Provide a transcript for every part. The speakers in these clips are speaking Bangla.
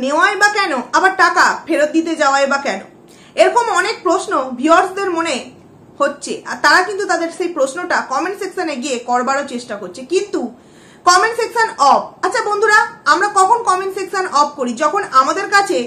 নেওয়াই বা কেন, আবার টাকা ফেরত দিতে যাওয়াই বা কেন? এরকম অনেক প্রশ্ন ভিউয়ার্সদের মনে হচ্ছে, আর তারা কিন্তু তাদের সেই প্রশ্নটা কমেন্ট সেকশনে গিয়ে করবারও চেষ্টা করছে, কিন্তু কমেন্ট সেকশন অফ। আচ্ছা বন্ধুরা, আমরা কখন কমেন্ট সেকশন অফ করি? যখন আমাদের কাছে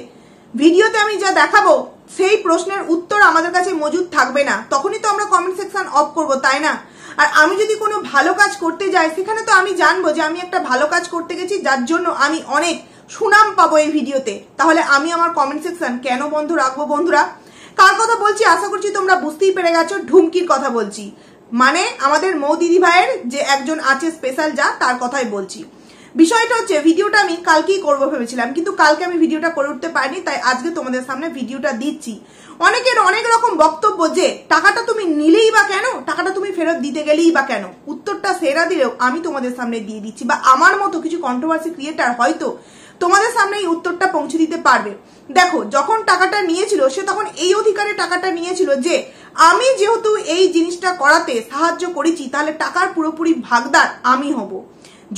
ভিডিওতে আমি যা দেখাবো সেই প্রশ্নের উত্তর আমাদের কাছে মজুদ থাকবে না, তখনই তো আমরা কমেন্ট সেকশন অফ করব, তাই না? আর আমি যদি কোনো ভালো কাজ করতে যাই, সেখানে তো আমি জানবো যে আমি একটা ভালো কাজ করতে গেছি, যার জন্য আমি অনেক সুনাম পাবো এই ভিডিওতে। তাহলে আমি আমার কমেন্ট সেকশন কেন বন্ধ রাখবো? বন্ধুরা, কার কথা বলছি আশা করছি তোমরা বুঝতেই পেরে গেছো, ঢুমকির কথা বলছি। মানে আমাদের মৌ দিদি ভাইয়ের যে একজন আছে স্পেশাল যা, তার কথাই বলছি। বিষয়টা হচ্ছে, ভিডিওটা আমি কালকেই করবো ভেবেছিলাম, কিন্তু কালকে আমি ভিডিওটা করে উঠতে পারিনি, তাই আজকে তোমাদের সামনে ভিডিওটা দিচ্ছি। অনেকের অনেক রকম বক্তব্য যে টাকাটা তুমি নিলেই বা কেন, টাকাটা তুমি ফেরত দিতে গেলেই বা কেন। উত্তরটা সেরা দিলেও আমি তোমাদের সামনে দিয়ে দিচ্ছি, বা আমার মতো কিছু কন্ট্রোভার্সি ক্রিয়েটার হয়তো তোমাদের সামনে এই উত্তরটা পৌঁছে দিতে পারবে। দেখো, যখন টাকাটা নিয়েছিল সে তখন এই অধিকারে টাকাটা নিয়েছিল যে আমি যেহেতু এই জিনিসটা করাতে সাহায্য করেছি, তাহলে টাকার পুরোপুরি ভাগদার আমি হব।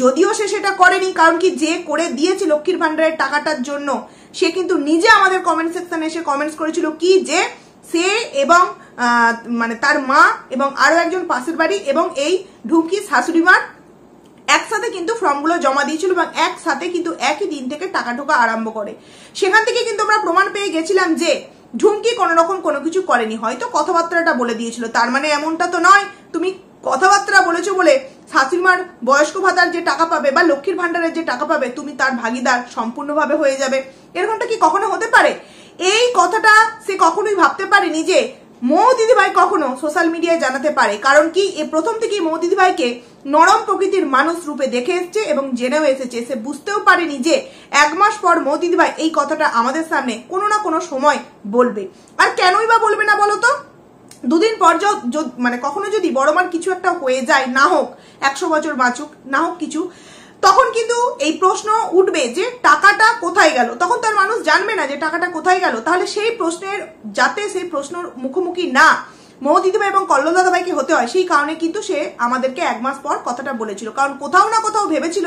যদিও সে সেটা করেনি, কারণ কি, যে করে দিয়েছে লক্ষ্মীর ভান্ডারের টাকাটার জন্য সে কিন্তু নিজে আমাদের কমেন্ট সেকশনে এসে কমেন্টস করেছিল কি, যে সে এবং মানে তার মা এবং আরো একজন পাশের বাড়ি এবং এই ঢুমকি শাশুড়ি মার একসাথে কিন্তু ফর্মগুলো জমা দিয়েছিল, এবং একসাথে কিন্তু একই দিন থেকে টাকা ঢোকা আরম্ভ করে। সেখান থেকে কিন্তু আমরা প্রমাণ পেয়ে গেছিলাম যে ঢুমকি কোনো রকম কোনো কিছু করেনি, হয়তো কথাবার্তাটা বলে দিয়েছিল। তার মানে এমনটা তো নয় তুমি কথাবার্তা বলেছো বলে শাশুড়িমার বয়স্ক ভাতার যে টাকা পাবে বা লক্ষ্মীর ভান্ডারের যে টাকা পাবে তুমি তার ভাগিদার সম্পূর্ণভাবে হয়ে যাবে। এরকমটা কি কখনো হতে পারে? এই কথাটা সে কখনোই ভাবতে পারেনি যে মৌ দিদিভাই কখনো সোশ্যাল মিডিয়ায় জানাতে পারে, কারণ কি, এ প্রথম থেকেই মৌ দিদিভাইকে নরম প্রকৃতির মানুষ রূপে দেখে এসছে এবং জেনেও এসেছে। সে বুঝতেও পারেনি যে এক মাস পর মৌ দিদিভাই এই কথাটা আমাদের সামনে কোনো না কোনো সময় বলবে। আর কেনই বা বলবে না বলো তো? দুদিন পর মানে কখনো যদি বড়মার কিছু একটা হয়ে যায়, না হোক 100 বছর বাঁচুক, না হোক কিছু, তখন কিন্তু এই প্রশ্ন উঠবে যে টাকাটা কোথায় গেল। তখন তার মানুষ জানবে না যে টাকাটা কোথায় গেল। তাহলে সেই প্রশ্নের, যাতে সেই প্রশ্নের মুখোমুখি না মৌ দিদিভাই এবং কল্লোল দাদাভাইকে হতে হয়, সেই কারণে কিন্তু সে আমাদেরকে 1 মাস পর কথাটা বলেছিল। কারণ কোথাও না কোথাও ভেবেছিল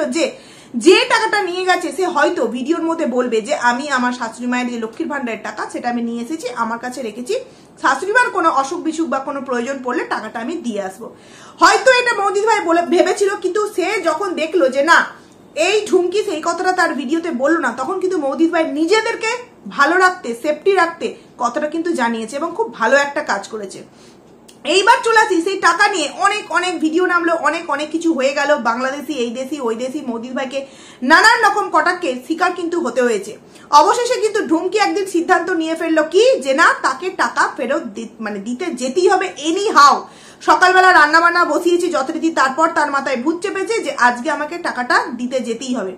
যে টাকাটা নিয়ে গেছে সে হয়তো ভিডিওর মধ্যে বলবে যে আমি আমার শাশুড়ি মায়ের যে লক্ষ্মীর ভান্ডারের টাকা সেটা আমি নিয়ে এসেছি, আমার কাছে রেখেছি, শাশুড়ি মার কোনো অসুখ বিসুখ বা কোনো প্রয়োজন পড়লে টাকাটা আমি দিয়ে আসবো। হয়তো এটা মৌ দিদিভাই ভেবেছিল, কিন্তু সে যখন দেখলো যে না, এই ঢুমকি সেই কথাটা তার ভিডিওতে বললো না, তখন কিন্তু মৌ দিদিভাই নিজেদেরকে ভালো রাখতে, সেফটি রাখতে কথাটা কিন্তু জানিয়েছে এবং খুব ভালো একটা কাজ করেছে। এইবার চলে আসি সেই টাকা নিয়ে অনেক অনেক ভিডিও নামলো, অনেক অনেক কিছু হয়ে গেল, বাংলাদেশি, এই দেশি, ওই দেশি, মৌ দিদিভাইকে নানান রকম কটাক্ষের শিকার কিন্তু হতে হয়েছে। অবশেষে কিন্তু ঢুমকি একদিন সিদ্ধান্ত নিয়ে ফেললো কি, যে না, তাকে টাকা ফেরত মানে দিতে যেতেই হবে এনি হাও। সকালবেলা রান্না বান্না বসিয়েছি যথারীতি, তারপর তার মাথায় ভূত চেপেছে যে আজকে আমাকে টাকাটা দিতে যেতেই হবে।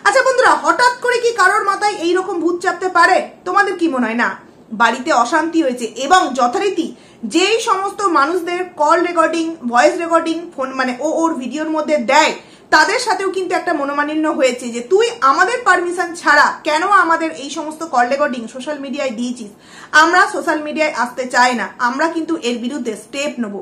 আচ্ছা বন্ধুরা, হঠাৎ করে কি কারোর মাথায় এইরকম ভূত চাপতে পারে? তোমাদের কি মনে হয়? না, বাড়িতে অশান্তি হয়েছে এবং যথারীতি যেই সমস্ত মানুষদের call recording, voice recording phone মানে ওর ভিডিওর মধ্যে দেয়, তাদের সাথেও কিন্তু একটা মনোমালিন্য হয়েছে যে তুই আমাদের পারমিশন ছাড়া কেন আমাদের এই সমস্ত কল রেকর্ডিং সোশ্যাল মিডিয়ায় দিয়েছিস, আমরা সোশ্যাল মিডিয়ায় আসতে চাই না, আমরা কিন্তু এর বিরুদ্ধে স্টেপ নেব।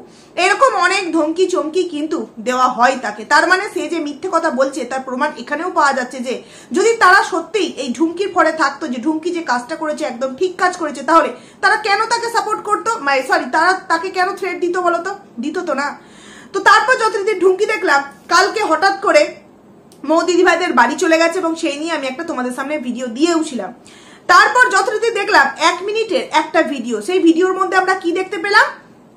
এরকম অনেক ধমকি চমকি কিন্তু দেওয়া হয় তাকে। তার মানে সে যে মিথ্যে কথা বলছে তার প্রমাণ এখানেও পাওয়া যাচ্ছে যে যদি তারা সত্যিই এই ঢুমকির ফলে থাকতো, যে ঢুমকি যে কাজটা করেছে একদম ঠিক কাজ করেছে, তাহলে তারা কেন তাকে সাপোর্ট করতো, তারা তাকে কেন থ্রেট দিত বলতো? দিত তো না। তো তারপর যথারীতি ঢুমকি দেখলাম কালকে হঠাৎ করে মৌ দিদিভাইদের বাড়ি চলে গেছে এবং সেই নিয়ে আমি একটা তোমাদের সামনে ভিডিও দিয়েওছিলাম। তারপর যথারীতি দেখলাম 1 মিনিটের একটা ভিডিও। সেই ভিডিওর মধ্যে আমরা কি দেখতে পেলাম?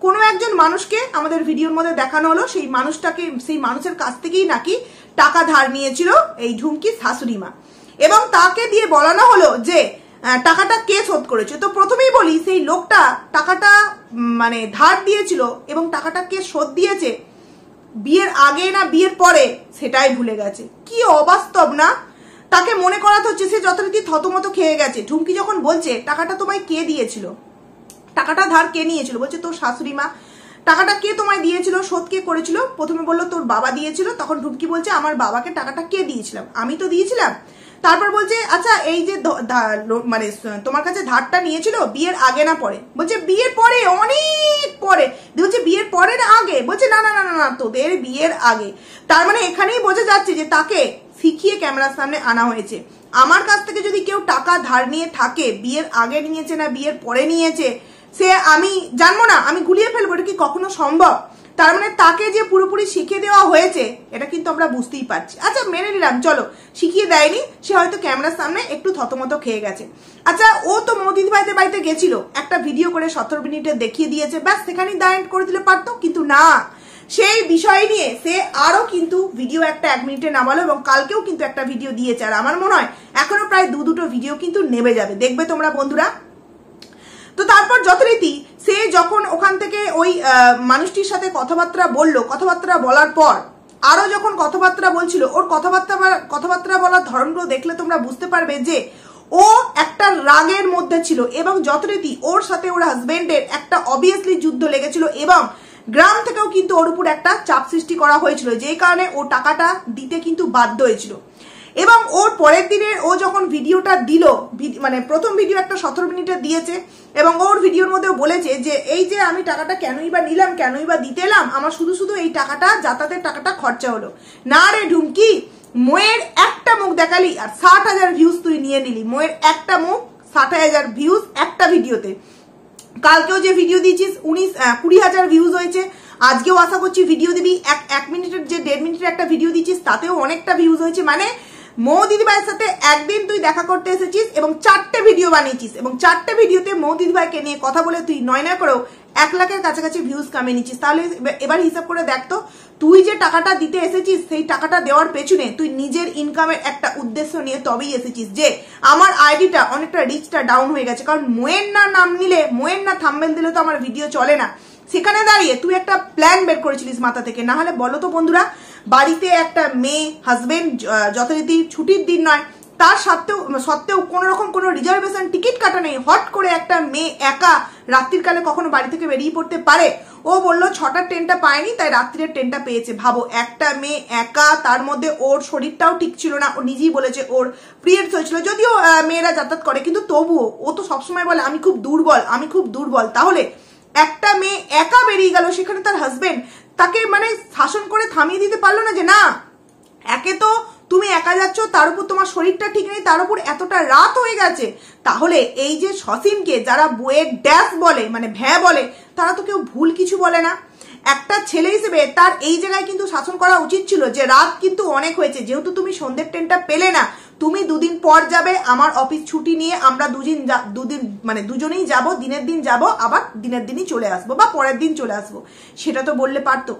কোনো একজন মানুষকে আমাদের ভিডিওর মধ্যে দেখানো হলো, সেই মানুষটাকে, সেই মানুষের কাছ থেকেই নাকি টাকা ধার নিয়েছিল এই ঢুমকির শাশুড়ি মা, এবং তাকে দিয়ে বলানো হলো যে টাকাটা কে শোধ করেছে। তো প্রথমেই বলি, সেই লোকটা টাকাটা মানে ধার দিয়েছিল এবং টাকাটা কে শোধ দিয়েছে, বিয়ের আগে না বিয়ের পরে সেটাই ভুলে গেছে। কি অবাস্তব না? তাকে মনে করাতে হচ্ছে সে যথারীতি থতমত খেয়ে গেছে। ঢুমকি যখন বলছে টাকাটা তোমায় কে দিয়েছিল, টাকাটা ধার কে নিয়েছিল, বলছে তোর শাশুড়ি মা। টাকাটা কে তোমায় দিয়েছিল, শোধ কে করেছিল? প্রথমে বললো তোর বাবা দিয়েছিল, তখন ঢুমকি বলছে আমার বাবাকে টাকাটা কে দিয়েছিলাম, আমি তো দিয়েছিলাম। তারপর বলছে আচ্ছা এই যে মানে তোমার কাছে ধারটা নিয়েছিল বিয়ের আগে না পরে, বলছে বিয়ের পরে, অনেক পরে। বলছে বিয়ের পরে না আগে, বলছে না না না না তোদের বিয়ের আগে। তার মানে এখানেই বোঝা যাচ্ছে যে তাকে শিখিয়ে ক্যামেরার সামনে আনা হয়েছে। আমার কাছ থেকে যদি কেউ টাকা ধার নিয়ে থাকে, বিয়ের আগে নিয়েছে না বিয়ের পরে নিয়েছে সে আমি জানবো না, আমি গুলিয়ে ফেলবো, এটা কি কখনো সম্ভব? তার মানে তাকে যে পুরোপুরি শিখিয়ে দেওয়া হয়েছে এটা কিন্তু আমরা বুঝতেই পারছি। আচ্ছা মেনে নিলাম, চলো শিখিয়ে দেয়নি, সে হয়তো ক্যামেরার সামনে একটু থতমত খেয়ে গেছে। আচ্ছা ও তো মৌদিদি ভাইদের বাড়িতে গেছিল, একটা ভিডিও করে 17 মিনিটে দেখিয়ে দিয়েছে, ব্যাস সেখানেই দাঁড় করে দিলে পারতো, কিন্তু না, সেই বিষয় নিয়ে সে আরো কিন্তু ভিডিও একটা 1 মিনিটে নামালো এবং কালকেও কিন্তু একটা ভিডিও দিয়েছে। আর আমার মনে হয় এখনো প্রায় দুটো ভিডিও কিন্তু নেমে যাবে, দেখবে তোমরা বন্ধুরা। তো তারপর যথারীতি সে যখন ওখান থেকে ওই মানুষটির সাথে কথাবার্তা বললো, কথাবার্তা বলার পর আরো যখন কথাবার্তা বলছিল, ওর কথাবার্তা বলার ধরনগুলো দেখলে তোমরা বুঝতে পারবে যে ও একটা রাগের মধ্যে ছিল এবং যথারীতি ওর সাথে ওর হাজবেন্ডের একটা অবভিয়াসলি যুদ্ধ লেগেছিল এবং গ্রাম থেকেও কিন্তু ওর উপর একটা চাপ সৃষ্টি করা হয়েছিল, যেই কারণে ও টাকাটা দিতে কিন্তু বাধ্য হয়েছিল। এবং ওর পরের দিনের ও যখন ভিডিওটা দিল, মানে প্রথম ভিডিও একটা 17 মিনিটে দিয়েছে এবং ওর ভিডিওর মধ্যে বলেছে যে এই যে আমি টাকাটা কেনই বা নিলাম, কেনই বা দিতে এলাম, আমার শুধু শুধু এই টাকাটা যাতায়াতের টাকাটা খরচা হলো। না রে ঢুমকি, মোয়ের একটা মুখ দেখালি আর 60,000 ভিউজ তুই নিয়ে নিলি। মোয়ের একটা মুখ 60,000 ভিউজ একটা ভিডিওতে। কালকেও যে ভিডিও দিয়েছিস 20,000 ভিউজ হয়েছে, আজকেও আশা করছি ভিডিও দিবি, 1 মিনিটের যে 1.5 মিনিটের একটা ভিডিও দিচ্ছিস তাতেও অনেকটা ভিউজ হয়েছে। মানে মৌদিদি ভাইয়ের সাথে একদিন তুই দেখা করতে এসেছিস এবং 4টে ভিডিও বানিয়েছিস এবং 4টে ভিডিওতে মৌদিদি ভাইকে নিয়ে কথা বলে তুই 9 করেও 1 লাখের কাছাকাছি ভিউজ কামিয়ে নিচ্ছিস। তাহলে এবার হিসাব করে দেখতো, তুই যে টাকাটা দিতে এসেছিস সেই টাকাটা দেওয়ার পেছনে তুই নিজের ইনকামের একটা উদ্দেশ্য নিয়ে তবেই এসেছিস যে আমার আইডিটা অনেকটা রিচটা ডাউন হয়ে গেছে, কারণ মোয়ের না নাম নিলে, মোয়ের না থাম্বনেল দিলে তো আমার ভিডিও চলে না। সেখানে দাঁড়িয়ে তুই একটা প্ল্যান বের করেছিলিস মাথা থেকে। না হলে বলো তো বন্ধুরা, বাড়িতে একটা মেয়ে, হাজবেন্ড যথারীতি ছুটির দিন নয়, তার সত্ত্বেও কোন রকম কোনো রিজার্ভেশন টিকিট কাটা নেই, হট করে একটা মেয়ে একা রাত্রির কালে কখনো বাড়ি থেকে বেরিয়ে পড়তে পারে? ও বললো 6টার ট্রেনটা পায়নি তাই রাত্রির ট্রেনটা পেয়েছে। ভাবো, একটা মেয়ে একা, তার মধ্যে ওর শরীরটাও ঠিক ছিল না, ও নিজেই বলেছে ওর পিরিয়ডস হয়েছিল, যদিও মেয়েরা যাতায়াত করে, কিন্তু তবুও ও তো সবসময় বলে আমি খুব দুর্বল, আমি খুব দুর্বল। তাহলে একটা মেয়ে একা বেরিয়ে গেল, সেখানে তার হাজবেন্ড তাকে মানে শাসন করে থামিয়ে দিতে পারলো না যে না, একে তো তুমি একা যাচ্ছ, তার উপর তোমার শরীরটা ঠিক নেই, তার উপর এতটা রাত হয়ে গেছে। তাহলে এই যে সসীমকে যারা বইয়ের ড্যাশ বলে, মানে ভ্যা বলে, তারা তো কেউ ভুল কিছু বলে না। একটা ছেলে হিসেবে তার এই জায়গায় কিন্তু শাসন করা উচিত ছিল যে রাত কিন্তু অনেক হয়েছে, যেহেতু তুমি সন্ধ্যের ট্রেনটা পেলে না, তুমি 2 দিন পর যাবে, আমার অফিস ছুটি নিয়ে আমরা দুদিন মানে দুজনেই যাব, দিনের দিন যাব, আবার দিনের দিনই চলে আসবো বা পরের দিন চলে আসবো, সেটা তো বললে পারতো।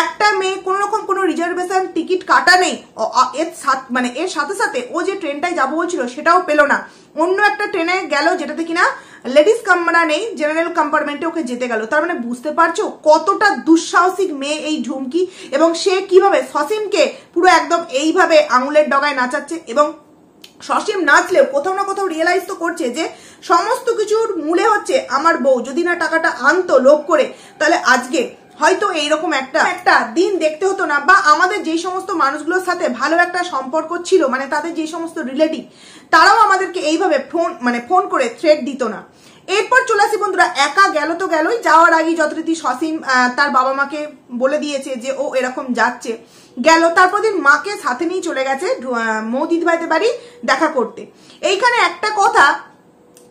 একটা মেয়ে কোন রকম কোনো রিজার্ভেশন টিকিট কাটা নেই, মানে এর সাথে সাথে ও যে ট্রেনটায় যাবো বলছিল সেটাও পেলো না, অন্য একটা ট্রেনে গেল যেটাতে কিনা লেডিস কামরা নেই, জেনারেল কম্পার্টমেন্টে ওকে যেতে গেল। তার মানে বুঝতে পারছো কতটা দুঃসাহসিক মেয়ে এই ঝুমকি, এবং সে কিভাবে সসীমকে পুরো একদম এইভাবে আঙুলের ডগায় নাচাচ্ছে। এবং সসীম নাচলেও কোথাও না কোথাও রিয়েলাইজ তো করছে যে সমস্ত কিছুর মূলে হচ্ছে আমার বউ, যদি না টাকাটা আনতো লোভ করে, তাহলে আজকে হয়তো এইরকম একটা দিন দেখতে হতো না, বা আমাদের যে সমস্ত মানুষগুলোর সাথে ভালো একটা সম্পর্ক ছিল, মানে তাদের যে সমস্ত রিলেটিভ, তারাও আমাদেরকে এইভাবে ফোন করে থ্রেট দিত না। এরপর চলে আসি বন্ধুরা, একা গেল তো গেলই, যাওয়ার আগে যথারীতি সসীম তার বাবা মাকে বলে দিয়েছে যে ও এরকম যাচ্ছে, গেল। তারপর দিন মাকে সাথে নিয়ে চলে গেছে মৌদিদি ভাইদের বাড়ি দেখা করতে। এইখানে একটা কথা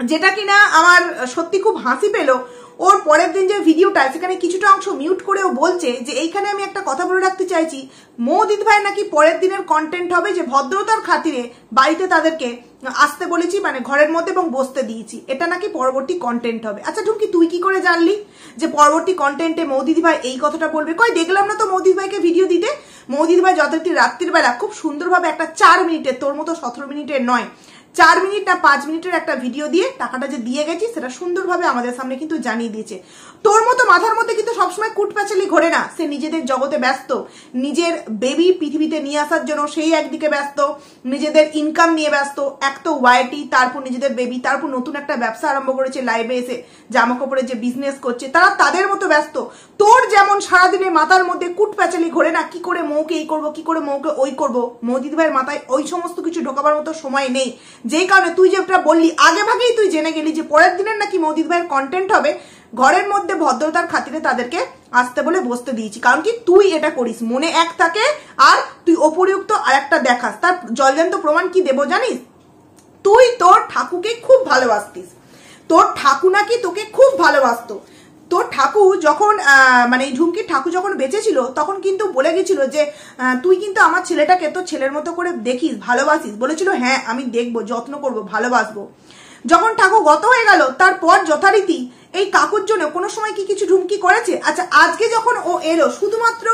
যেটা কিনা আমার সত্যি খুব হাসি পেলো, ওর পরের দিন যে ভিডিওটা সেখানে কিছুটা অংশ মিউট করেও বলছে যে এইখানে আমি একটা কথা বলে রাখতে চাইছি, মৌদিদি ভাই নাকি পরের দিনের কন্টেন্ট হবে যে ভদ্রতার খাতিরে বাড়িতে তাদেরকে আসতে বলেছি, মানে ঘরের মধ্যে, এবং বসতে দিয়েছি, এটা নাকি পরবর্তী কন্টেন্ট হবে। আচ্ছা ঢুমকি, তুই কি করে জানলি যে পরবর্তী কন্টেন্টে মৌদিদি ভাই এই কথাটা বলবে? কই দেখলাম না তো মৌদিদি ভাইকে ভিডিও দিতে। মৌদিদি ভাই যথারীতি রাত্রির বেলা খুব সুন্দরভাবে একটা 4 মিনিটের, তোর মতো 17 মিনিটের নয়, 4 মিনিট না 5 মিনিটের একটা ভিডিও দিয়ে টাকাটা যে দিয়ে গেছি সেটা সুন্দরভাবে আমাদের সামনে কিন্তু জানিয়ে দিয়েছে। তোর মতো মাথার মধ্যে কিন্তু সবসময় কুটপ্যাচালি ঘোরে না, সে নিজেদের জগতে ব্যস্ত, নিজের বেবি পৃথিবীতে নিয়ে আসার জন্য সেই একদিকে ব্যস্ত, নিজেদের ইনকাম নিয়ে ব্যস্ত, এক তো ওয়াইটি, তারপর নিজেদের বেবি, তারপর নতুন একটা ব্যবসা আরম্ভ করেছে লাইভে এসে জামা কাপড়ের যে বিজনেস করছে, তারা তাদের মতো ব্যস্ত। তোর যেমন সারাদিনে মাথার মধ্যে কুটপ্যাচালি ঘোরে না, কি করে মৌকে এই করবো, কি করে মৌকে ওই করবো, মৌদিদি ভাইয়ের মাথায় ওই সমস্ত কিছু ঢোকাবার মতো সময় নেই। যেই কারণে তুই যেটা বললি আগে ভাগেই তুই জেনে গেলি যে পরের দিনের নাকি মৌদিদি ভাইয়ের কন্টেন্ট হবে, ঘরের মধ্যে ভদ্রতার খাতিরে তাদেরকে আসতে বলে বসতে দিয়েছি। কারণ কি তুই এটা করিস, মনে এক থাকে আর তুই অপরিযুক্ত আর একটা দেখাস, তার জলজান্ত প্রমাণ কি দেবো জানিস? ঠাকুকে খুব ভালোবাসতিস, তোর ঠাকু নাকি তোকে খুব ভালোবাসতো। তোর ঠাকু যখন মানে ঝুমকির ঠাকু যখন বেঁচে ছিল তখন কিন্তু বলে গেছিল যে তুই কিন্তু আমার ছেলেটাকে তোর ছেলের মতো করে দেখিস, ভালোবাসিস। বলেছিল হ্যাঁ আমি দেখবো, যত্ন করবো, ভালোবাসবো। যখন ঠাকু গত হয়ে গেল তারপর যথারীতি এই কাকুর জন্য কোনো সময় কি কিছু ঝুমকি করেছে? আচ্ছা আজকে যখন ও এলো শুধুমাত্র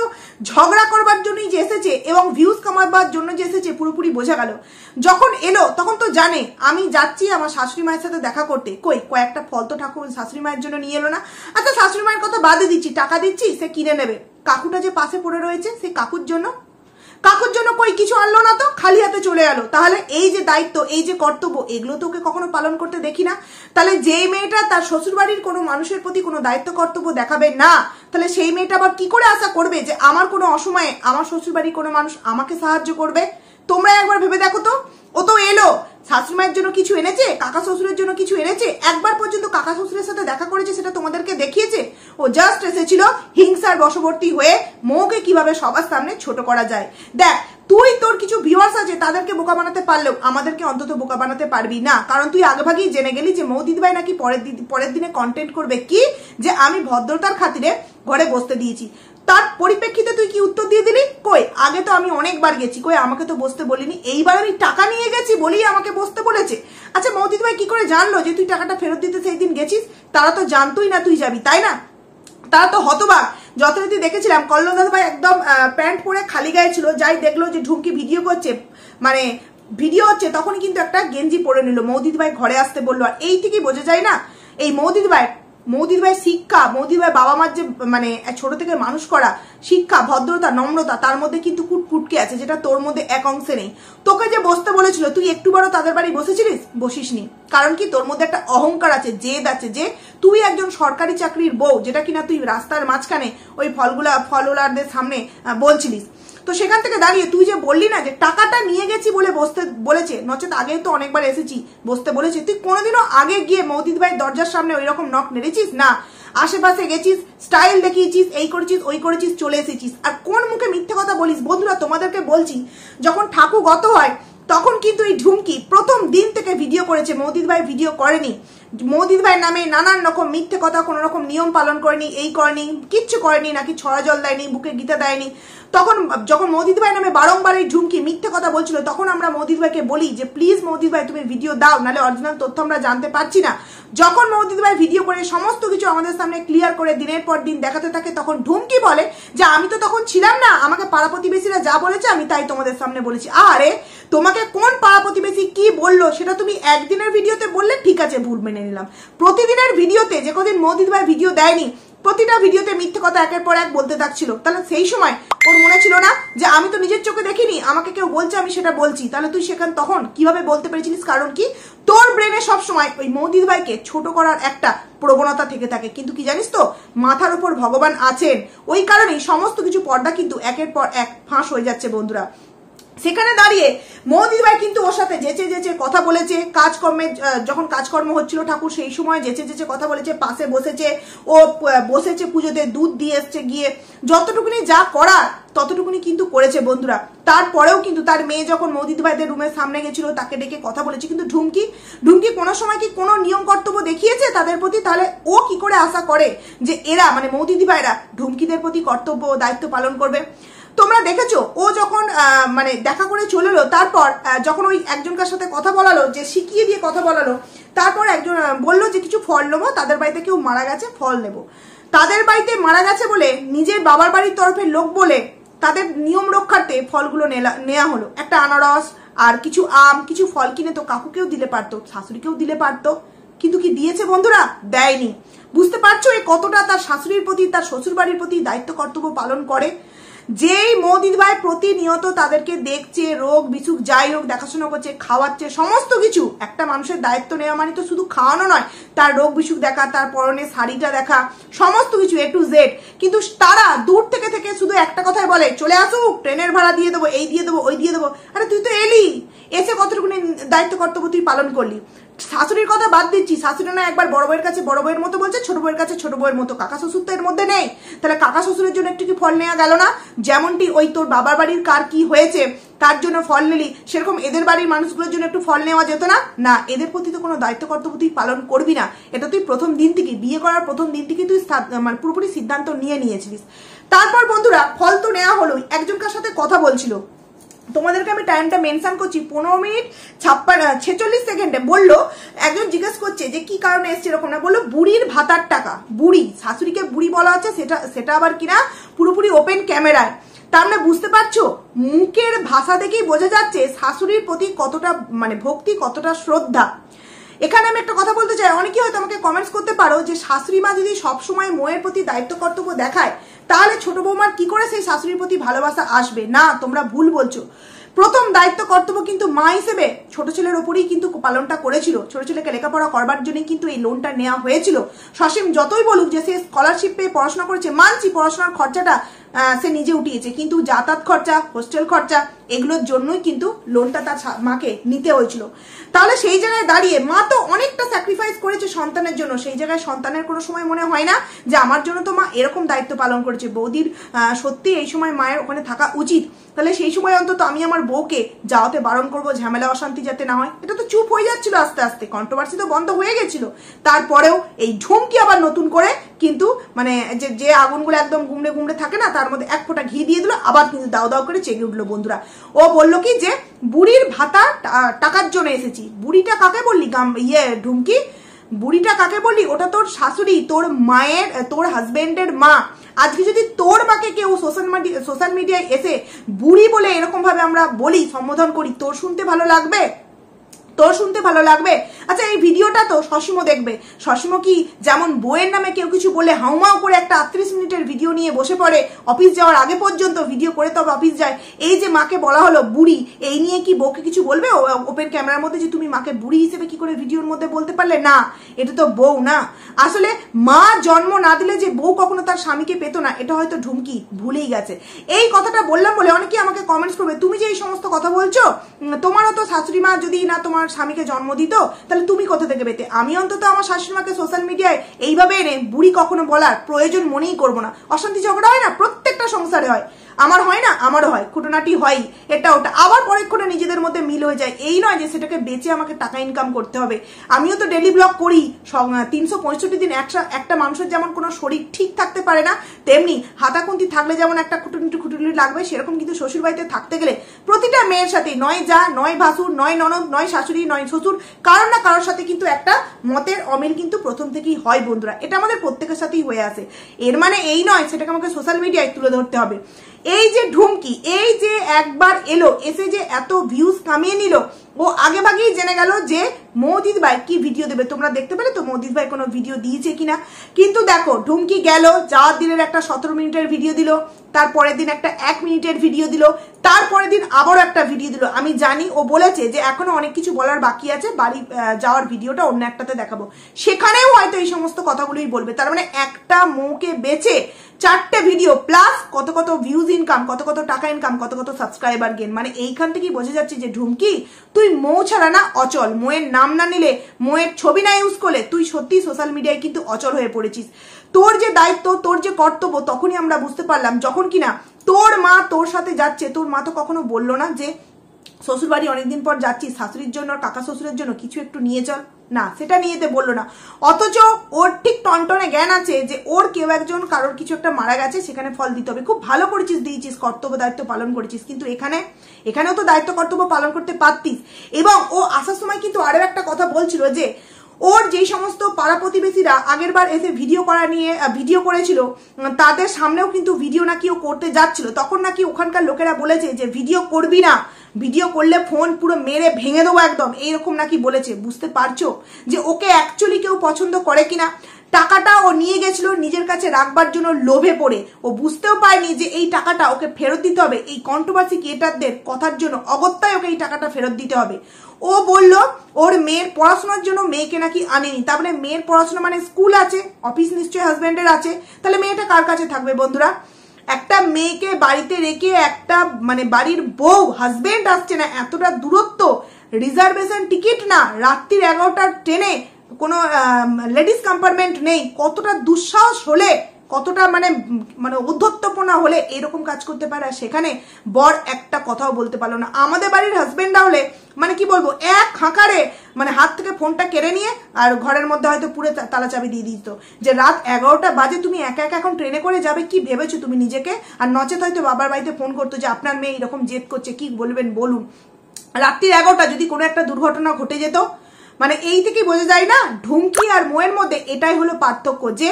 ঝগড়া করবার জন্যই যে এসেছে এবং ভিউজ কামাবার জন্য যে এসেছে পুরোপুরি বোঝা গেল। যখন এলো তখন তো জানে আমি যাচ্ছি আমার শাশুড়ি মায়ের সাথে দেখা করতে, কই কয়েকটা ফল তো ঠাকুর শাশুড়ি মায়ের জন্য নিয়ে এলো না। আচ্ছা শাশুড়ি মায়ের কথা বাদে দিচ্ছি, টাকা দিচ্ছি সে কিনে নেবে, কাকুটা যে পাশে পড়ে রয়েছে সেই কাকুর জন্য কই কিছু আনলো না, তো খালি হাতে চলে গেল। তাহলে এই যে দায়িত্ব, এই যে কর্তব্য, এগুলো তো ওকে কখনো পালন করতে দেখি না। তাহলে যেই মেয়েটা তার শ্বশুর বাড়ির কোনো মানুষের প্রতি কোনো দায়িত্ব কর্তব্য দেখাবে না, তাহলে সেই মেয়েটা আবার কি করে আশা করবে যে আমার কোনো অসময়ে আমার শ্বশুর বাড়ির কোনো মানুষ আমাকে সাহায্য করবে? তোমরা একবার ভেবে দেখো তো। ও তো এলো, শাশুড়ি মায়ের জন্য কিছু এনেছে, কাকা শ্বশুরের জন্য কিছু এনেছে, একবার পর্যন্ত কাকা শ্বশুরের সাথে দেখা করেছে সেটা তোমাদেরকে দেখিয়েছে? ও জাস্ট এসেছিল হিংসার বশবর্তী হয়ে মৌকে কিভাবে সবার সামনে ছোট করা যায়। দেখ তুই তোর কিছু ভিউয়ার্স আছে তাদেরকে বোকা বানাতে পারলেও আমাদেরকে অন্তত বোকা বানাতে পারবি না, কারণ তুই আগেভাগেই জেনে গেলি যে মৌ দিদিভাই নাকি পরের দিনে কন্টেন্ট করবে কি যে আমি ভদ্রতার খাতিরে ঘরে বসতে দিয়েছি। তার পরিপ্রেক্ষিতে তুই কি উত্তর দিয়ে দিলি? কই আগে তো আমি অনেকবার গেছি, কই আমাকে তো বসতে বলিনি, এইবার আমি টাকা নিয়ে গেছি বলেই আমাকে বসতে বলেছে। আচ্ছা মৌ দিদিভাই কি করে জানলো যে তুই টাকাটা ফেরত দিতে সেই দিন গেছিস? তারা তো জানতোই না তুই যাবি, তাই না? তারা তো হতবাক। যথারীতি দেখেছিলাম কল্যাণ দাদা ভাই একদম প্যান্ট পরে খালি গায়ে ছিল, যাই দেখলো যে ঝুমকি ভিডিও করছে, মানে ভিডিও হচ্ছে, তখনই কিন্তু একটা গেঞ্জি পরে নিল। মৌ দিদিভাই ঘরে আসতে বললো। আর এই থেকেই বোঝা যায় না এই মৌ দিদিভাই শিক্ষা, মৌ দিদিভাই বাবা মার যে মানে ছোট থেকে মানুষ করা শিক্ষা, ভদ্রতা, নম্রতা তার মধ্যে কিন্তু কুটকুটকে আছে, যেটা তোর মধ্যে এক অংশে নেই। তোকে যে বসতে বলেছিল তুই একটু বড় তাদের বাড়ি বসেছিলিস? বসিসনি। কারণ কি তোর মধ্যে একটা অহংকার আছে, জেদ আছে, যে তুই একজন সরকারি চাকরির বউ, যেটা কিনা তুই রাস্তার মাঝখানে ওই ফলওয়ালাদের সামনে বলছিলিস। তো সেখান থেকে দাঁড়িয়ে তুই যে বললি না যে টাকাটা নিয়ে গেছি বলে বসতে বলেছে, নচেত আগে তো অনেকবার এসেছি বসতে বলেছে, তুই কোনোদিনও আগে গিয়ে মৌ দিদিভাই দরজার সামনে ওই রকম নখ নেড়েছিস না? আশেপাশে গেছিস, স্টাইল দেখিয়েছিস, এই করেছিস ওই করেছিস, চলে এসেছিস। আর কোন মুখে মিথ্যে কথা বলিস? বন্ধুরা তোমাদেরকে বলছি, যখন ঠাকুর গত হয় তখন কিন্তু এই ঝুমকি প্রথম দিন থেকে ভিডিও করেছে, মৌ দিদিভাই ভিডিও করেনি। মৌ দিদিভাইয়ের নামে নানান রকম মিথ্যে কথা, কোনো রকম নিয়ম পালন করেনি, এই করেনি, কিচ্ছু করেনি, নাকি ছড়া জল দেয়নি, বুকে গীতা দেয়নি। তখন যখন মৌ দিদিভাই নামে বারংবার এই ঝুমকি মিথ্যে কথা বলছিল, তখন আমরা মৌ দিদিভাইকে বলি যে প্লিজ মৌ দিদিভাই তুমি ভিডিও দাও, নাহলে অরিজিনাল তথ্য আমরা জানতে পারছি না। যখন মৌ দিদিভাই ভিডিও করে সমস্ত কিছু আমাদের সামনে ক্লিয়ার করে দিনের পর দিন দেখাতে থাকে, তখন ঝুমকি বলে যে আমি তো তখন ছিলাম না, আমাকে পাড়া প্রতিবেশীরা যা বলেছে আমি তাই তোমাদের সামনে বলেছি। আরে তোমাকে কোন পাড়া প্রতিবেশী কি বললো সেটা তুমি একদিনের ভিডিওতে বললে ঠিক আছে, ভুল মেনে নিলাম। প্রতিদিনের ভিডিওতে, যে কদিন মৌ দিদিভাই ভিডিও দেয়নি, প্রতিটা ভিডিওতে মিথ্যে কথা একের পর এক বলতে থাকছিল, তাহলে সেই সময় ওর মনে ছিল না যে আমি তো নিজের চোখে দেখিনি, আমাকে কেউ বলছে আমি সেটা বলছি? তাহলে তুই সেখানে তখন কিভাবে বলতে পেরেছিলিস? কারণ কি তোর ব্রেনে সবসময় ওই মৌ দিদিভাইকে ছোট করার একটা প্রবণতা থেকে থাকে। কিন্তু কি জানিস তো, মাথার উপর ভগবান আছেন, ওই কারণেই সমস্ত কিছু পর্দা কিন্তু একের পর এক ফাঁস হয়ে যাচ্ছে বন্ধুরা। সেখানে দাঁড়িয়ে মৌ দিদিভাই কিন্তু ওর সাথে যেচে যেচে কথা বলেছে, কাজকর্মে যখন কাজকর্ম হচ্ছিল ঠাকুর সেই সময় যেচে যেচে কথা বলেছে, পাশে বসেছে, ও বসেছে পুজোতে, দুধ দিয়ে এসছে গিয়ে, যতটুকুনি যা করার ততটুকুনি কিন্তু করেছে বন্ধুরা। তারপরেও কিন্তু তার মেয়ে যখন মৌ দিদিভাইদের রুমের সামনে গেছিল তাকে ডেকে কথা বলেছে, কিন্তু ঢুমকি কোনো সময় কি কোনো নিয়ম কর্তব্য দেখিয়েছে তাদের প্রতি? তাহলে ও কি করে আশা করে যে এরা মানে মৌ দিদিভাইরা ঢুমকিদের প্রতি কর্তব্য ও দায়িত্ব পালন করবে? তোমরা দেখেছো ও যখন মানে দেখা করে চলে এলো, তারপর যখন ওই একজনকার সাথে কথা বলালো, যে শিখিয়ে দিয়ে কথা বলালো, তারপর একজন বললো যে কিছু ফল নেবো, তাদের বাড়িতে কেউ মারা গেছে, ফল নেবো। তাদের বাড়িতে মারা গেছে বলে নিজের বাবার বাড়ির তরফের লোক বলে তাদের নিয়ম রক্ষার্থে ফলগুলো নেওয়া হলো। একটা আনারস আর কিছু আম, কিছু ফল কিনে তো কাকুকেও দিলে পারতো, শাশুড়িকেও দিলে পারতো, কিন্তু কি দিয়েছে বন্ধুরা? দেয়নি। বুঝতে পারছো এ কতটা তার শাশুড়ির প্রতি, তার শ্বশুর বাড়ির প্রতি দায়িত্ব কর্তব্য পালন করে? যেই মৌ দিদিভাই প্রতিনিয়ত তাদেরকে দেখছে, রোগ বিসুখ যাই হোক দেখাশোনা করছে, খাওয়াচ্ছে, সমস্ত কিছু। একটা মানুষের দায়িত্ব নেওয়া মানে তো শুধু খাওয়ানো নয়, তার রোগ বিসুখ দেখা, তার পরনে শাড়িটা দেখা, সমস্ত কিছু এ টু জেড। কিন্তু তারা দূর থেকে থেকে শুধু একটা কথাই বলে, চলে আসুক, ট্রেনের ভাড়া দিয়ে দেবো, এই দিয়ে দেবো, ওই দিয়ে দেবো। আরে তুই তো এলি, এসে কতটুকুনি দায়িত্ব কর্তব্য তুই পালন করলি? শাশুড়ির কথা বাদ দিচ্ছি, শাশুড়ি না একবার বড় বউয়ের কাছে বড় বউয়ের মতো বলছে, ছোট বউয়ের কাছে ছোট বউয়ের মতো, কাকা শ্বশুর তো এর মধ্যে নেই, তাহলে কাকা শ্বশুরের জন্য একটু কি ফল নেওয়া গেল না? যেমনটি ওই তোর বাবার বাড়ির কার কি হয়েছে তার জন্য ফল নিলি, সেরকম এদের বাড়ির মানুষগুলোর জন্য একটু ফল নেওয়া যেত না? না, এদের প্রতি তো কোনো দায়িত্ব কর্তব্য তুই পালন করবি না, এটা তুই প্রথম দিন থেকে, বিয়ে করার প্রথম দিন থেকে তুই মানে পুরোপুরি সিদ্ধান্ত নিয়েছিলিস। তারপর বন্ধুরা ফল তো নেওয়া হলোই, একজনকার সাথে কথা বলছিল, তোমাদেরকে আমি টাইমটা মেনশন করছি, 15 মিনিট 46 সেকেন্ডে বললো, একজন জিজ্ঞেস করছে যে কি কারণে এসছে এরকম না, বললো বুড়ির ভাতার টাকা। বুড়ি, শাশুড়িকে বুড়ি বলা হচ্ছে, সেটা আবার কিনা পুরোপুরি ওপেন ক্যামেরায়। তার মানে বুঝতে পারছো, মুখের ভাষা দেখেই বোঝা যাচ্ছে শাশুড়ির প্রতি কতটা মানে ভক্তি, কতটা শ্রদ্ধা। এখানে আমি একটা কথা বলতে চাই, অনেকেই হয়তো আমাকে কমেন্টস করতে পারো যে শাশুড়ি মা যদি সবসময় মোয়ের প্রতি দায়িত্ব কর্তব্য দেখায়, তাহলে ছোট বৌমার কি করে সেই শাশুড়ির প্রতি ভালোবাসা আসবে? না, তোমরা ভুল বলছো। প্রথম দায়িত্ব কর্তব্য কিন্তু মা হিসেবে ছোট ছেলের ওপরেই কিন্তু পালনটা করেছিল। ছোট ছেলেকে লেখাপড়া করবার জন্যই কিন্তু এই লোনটা নেওয়া হয়েছিল। সসীম যতই বলুক যে সে স্কলারশিপ পেয়ে পড়াশোনা করেছে, মানছি পড়াশোনার খরচাটা সে নিজে উঠিয়েছে, কিন্তু যাতায়াত খরচা, হোস্টেল খরচা, এগুলোর জন্যই কিন্তু লোনটা তার মাকে নিতে হয়েছিল। তাহলে সেই জায়গায় দাঁড়িয়ে মা তো অনেকটা স্যাক্রিফাইস করেছে সন্তানের জন্য, সেই জায়গায় সন্তানের কোনো সময় মনে হয় না যে আমার জন্য তো মা এরকম দায়িত্ব পালন করেছে, বৌদির সত্যি এই সময় মায়ের ওখানে থাকা উচিত। তাহলে সেই সময় অন্তত আমি আমার বউকে যাওয়াতে বারণ করবো, ঝামেলা অশান্তি যাতে না হয়। এটা তো চুপ হয়ে যাচ্ছিল আস্তে আস্তে, কন্ট্রোভার্সি তো বন্ধ হয়ে গেছিল। তারপরেও এই ঝুমকি আবার নতুন করে কিন্তু মানে যে আগুনগুলো একদম গুমড়ে গুমড়ে থাকে না, তার মধ্যে এক ফোঁটা ঘি দিয়ে দিল, আবার কিন্তু দাও দাও করে চেগে উঠলো বন্ধুরা। ও বললো কি যে বুড়ির ভাতা টাকার জন্য এসেছি। বুড়িটা কাকে বললি ঢুমকি? বুড়িটা কাকে বললি? ওটা তোর শাশুড়ি, তোর মায়ের, তোর হাজবেন্ডের মা। আজকে যদি তোর মাকে কেউ সোশ্যাল মিডিয়ায় এসে বুড়ি বলে এরকম ভাবে আমরা বলি, সম্বোধন করি, তোর শুনতে ভালো লাগবে? তোর শুনতে ভালো লাগবে? আচ্ছা, এই ভিডিওটা তো সসীমও দেখবে। সসীমও কি যেমন বইয়ের নামে কেউ কিছু বলে হাউমাউ করে একটা 38 মিনিটের ভিডিও নিয়ে বসে পড়ে, অফিস যাওয়ার আগে পর্যন্ত ভিডিও করে তবে অফিস যায়। এই যে মাকে বলা হলো বুড়ি, এই নিয়ে কি বউকে কিছু বলবে ওপেন ক্যামেরার মধ্যে যে তুমি মাকে বুড়ি হিসেবে কি করে ভিডিওর মধ্যে বলতে পারলে? না, এটা তো বউ না। আসলে মা জন্ম না দিলে যে বউ কখনো তার স্বামীকে পেতো না, এটা হয়তো ঢুমকি ভুলেই গেছে। এই কথাটা বললাম বলে অনেকেই আমাকে কমেন্টস করবে, তুমি যে এই সমস্ত কথা বলছো, তোমারও তো শাশুড়ি মা যদি না তোমার স্বামীকে জন্ম দিত, তাহলে তুমি কোথা থেকে পেতে? আমি অন্তত আমার শাশুড়ি মাকে সোশ্যাল মিডিয়ায় এইভাবে এনে বুড়ি কখনো বলার প্রয়োজন মনেই করবো না। অশান্তি ঝগড়া হয় না, প্রত্যেকটা সংসারে হয়, আমার হয় না, আমারও হয়, খুঁটোনাটি হয়, এটা ওটা, আবার পরেক্ষণে নিজেদের মধ্যে মিল হয়ে যায়। এই নয় যে সেটাকে বেচে আমাকে টাকা ইনকাম করতে হবে। আমিও তো ডেলি ব্লগ করি, 365 দিন একটা মানুষের যেমন কোনো শরীর ঠিক থাকতে পারে না, তেমনি হাতাকুন্তি থাকলে যেমন একটা খুঁটুনি লাগবে, সেরকম কিন্তু শ্বশুর বাড়িতে থাকতে গেলে প্রতিটা মেয়ের সাথে, নয় যা, নয় ভাসুর, নয় ননদ, নয় শাশুড়ি, নয় শ্বশুর, কারোর না কারোর সাথে কিন্তু একটা মতের অমিল কিন্তু প্রথম থেকেই হয় বন্ধুরা। এটা আমাদের প্রত্যেকের সাথেই হয়ে আসে। এর মানে এই নয় সেটাকে আমাকে সোশ্যাল মিডিয়ায় তুলে ধরতে হবে। এই যে ঢুমকি, এই যে একবার এলো, এসে যে এত ভিউজ কামিয়ে নিল, ও আগে ভাগেই জেনে গেল যে মৌদিদ ভাই কি ভিডিও দেবে। তোমরা দেখতে পেলে তো মৌদিদ ভাই কোনো ভিডিও দিয়েছে কিনা? কিন্তু দেখো, ঢুমকি গেল, যাওয়ার দিনের একটা 17 মিনিটের ভিডিও দিল, তারপরের দিন একটা 1 মিনিটের ভিডিও দিল, তারপরের দিন আবারও একটা ভিডিও দিল। আমি জানি ও বলেছে যে এখনো অনেক কিছু বলার বাকি আছে, বাড়ি যাওয়ার ভিডিওটা অন্য একটাতে দেখাবো, সেখানেও হয়তো এই সমস্ত কথাগুলোই বলবে। তার মানে একটা মৌকে বেচে 4টে ভিডিও প্লাস কত কত ভিউজ ইনকাম, কত কত টাকা ইনকাম, কত কত সাবস্ক্রাইবার গেন। মানে এইখান থেকেই বোঝা যাচ্ছে যে ঢুমকি তুই মৌ ছাড়া না অচল। মোয়ের নাম না নিলে, মোয়ের ছবি না ইউজ করলে তুই সত্যি সোশ্যাল মিডিয়ায় কিন্তু অচল হয়ে পড়েছিস। তোর যে দায়িত্ব, তোর যে কর্তব্য, তখনই আমরা বুঝতে পারলাম যখন কিনা তোর মা তোর সাথে যাচ্ছে। তোর মা তো কখনো বললো না যে শ্বশুর বাড়ি অনেকদিন পর যাচ্ছি, শাশুড়ির জন্য আর কাকা শ্বশুরের জন্য কিছু একটু নিয়ে চল, না, সেটা নিয়েতে বললো না। অথচ ওর ঠিক টনটনে জ্ঞান আছে যে ওর কেউ একজন কারোর কিছু একটা মারা গেছে, সেখানে ফল দিতে হবে। খুব ভালো করেছিস, দিয়েছিস, কর্তব্য দায়িত্ব পালন করেছিস, কিন্তু এখানেও তো দায়িত্ব কর্তব্য পালন করতে পারতিস। এবং ও আসার সময় কিন্তু আরো একটা কথা বলছিল যে ওর যেই সমস্ত পাড়া প্রতিবেশীরা আগের বার এসে ভিডিও করেছিল, তাদের সামনেও কিন্তু ভিডিও নাকি ও করতে যাচ্ছিল, তখন নাকি ওখানকার লোকেরা বলেছে যে ভিডিও করবি না, ভিডিও করলে ফোন পুরো মেরে ভেঙে দেবো একদম, এইরকম নাকি বলেছে। বুঝতে পারছো যে ওকে অ্যাকচুয়ালি কেউ পছন্দ করে কিনা? টাকাটা ও নিয়ে গেছিল নিজের কাছে রাখবার জন্য লোভে পড়ে। ও বুঝতেও পারেনি যে এই টাকাটা ওকে ফেরত দিতে হবে। এই কন্ট্রোভার্সি ক্রিয়েটারদের কথার জন্য অগত্যায় ওকে এই টাকাটা ফেরত দিতে হবে। ও বলল ওর মেয়ের পড়াশোনার জন্য মেয়েকে নাকি আনেনি। তারপরে মেয়ের পড়াশোনা মানে স্কুল আছে, অফিস নিশ্চয়ই হাজবেন্ডের আছে, তাহলে মেয়েটা কার কাছে থাকবে বন্ধুরা? একটা মেয়েকে বাড়িতে রেখে একটা মানে বাড়ির বউ, হাজবেন্ড আসছে না, এতটা দূরত্ব, রিজার্ভেশন টিকিট না, রাত্রির 11টার ট্রেনে কোনো লেডিস কম্পার্টমেন্ট নেই, কতটা দুঃসাহস হলে, কতটা মানে মানে উদ্ধত্তপনা হলে এরকম কাজ করতে পারে। আর সেখানে বর একটা কথাও বলতে পারলো না। আমাদের বাড়ির হাজবেন্ডরা হলে মানে কি বলবো, এক হাঁকারে মানে হাত থেকে ফোনটা কেড়ে নিয়ে আর ঘরের মধ্যে হয়তো পুরো তালা চাবি দিয়ে দিত, যে রাত 11টা বাজে তুমি একা একা এখন ট্রেনে করে যাবে, কি ভেবেছো তুমি নিজেকে? আর নচেত হয়তো বাবার বাড়িতে ফোন করতো যে আপনার মেয়ে এরকম জেদ করছে, কি বলবেন বলুন। রাত্রির 11টা যদি কোনো একটা দুর্ঘটনা ঘটে যেত, মানে এই থেকেই বোঝা যায় না ঢুমকি আর মোয়ের মধ্যে এটাই হলো পার্থক্য, যে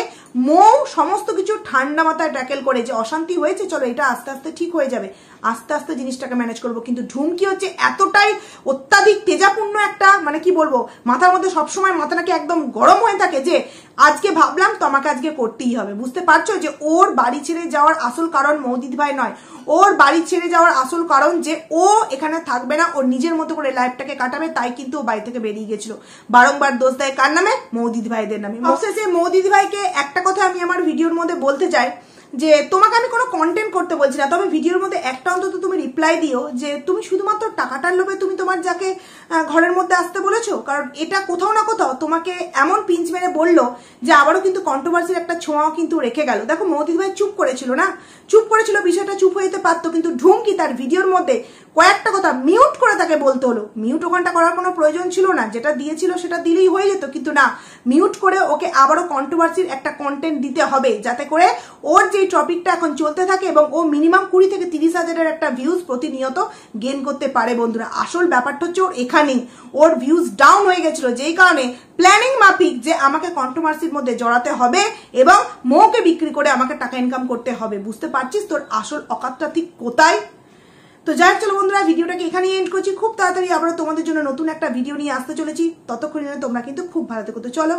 মৌ সমস্ত কিছু ঠান্ডা মাথায় ট্যাকেল করে, যে অশান্তি হয়েছে চলো এটা আস্তে আস্তে ঠিক হয়ে যাবে, আস্তে আস্তে জিনিসটাকে ম্যানেজ করবো। কিন্তু ঢুমকি হচ্ছে এতটাই অত্যাধিক তেজাপূর্ণ একটা মানে কি বলবো, মাথার মধ্যে সবসময় মাথা নাকি একদম গরম হয়ে থাকে, যে আজকে ভাবলাম তো আমাকে আজকে করতেই হবে। বুঝতে পারছো যে ওর বাড়ি ছেড়ে যাওয়ার আসল কারণ মৌদিদ ভাই নয়, ওর বাড়ি ছেড়ে যাওয়ার আসল কারণ যে ও এখানে থাকবে না, ওর নিজের মতো করে লাইফটাকে কাটাবে, তাই কিন্তু ও বাড়ি থেকে বেরিয়ে গেছিল। বারংবার দোষ দেয় কার নামে? মৌদিদ ভাইদের নামে। অবশেষে মৌদিদ ভাইকে একটা কথা আমি আমার ভিডিওর মধ্যে বলতে চাই, যে তোমাকে আমি কোনো কন্টেন্ট করতে বলছি না, তবে ভিডিওর মধ্যে একটা অন্তত তুমি রিপ্লাই দিও যে তুমি শুধুমাত্র টাকাটার লোভে তুমি তোমার যাকে ঘরের মধ্যে আসতে বলেছো, কারণ এটা কোথাও না কোথাও তোমাকে এমন পিঞ্চ মেরে বললো যে আবারও কিন্তু কন্ট্রোভার্সির একটা ছোঁয়াও কিন্তু রেখে গেল। দেখো মৌদিদ ভাই চুপ করেছিল না, চুপ করেছিল, বিষয়টা চুপ হয়ে যেতে পারতো, কিন্তু ঢুমকি তার ভিডিওর মধ্যে কয়েকটা কথা মিউট করে তাকে বলতে হলো। মিউট ওখানটা করার কোনো প্রয়োজন ছিল না, যেটা দিয়েছিল সেটা দিলেই হয়ে যেত, কিন্তু না, মিউট করে ওকে আবারও কন্ট্রোভার্সির একটা কন্টেন্ট দিতে হবে, যাতে করে ওর যে টপিকটা এখন চলতে থাকে এবং ও মিনিমাম 20 থেকে 30 হাজারের একটা ভিউজ প্রতিনিয়ত গেন করতে পারে। বন্ধুরা আসল ব্যাপারটা হচ্ছে ওর এখানেই, ওর ভিউজ ডাউন হয়ে গেছিল, যেই কারণে প্ল্যানিং মাফিক যে আমাকে কন্ট্রোভার্সির মধ্যে জড়াতে হবে এবং মৌকে বিক্রি করে আমাকে টাকা ইনকাম করতে হবে। বুঝতে পারছিস তোর আসল অকাতটা ঠিক কোথায়? তো যাই হোক চলো বন্ধুরা, ভিডিওটাকে এখানেই এন্ড করছি। খুব তাড়াতাড়ি আবার তোমাদের জন্য নতুন একটা ভিডিও নিয়ে আসতে চলেছি, ততক্ষণ তোমরা কিন্তু খুব ভালো থেকো। তো চলো।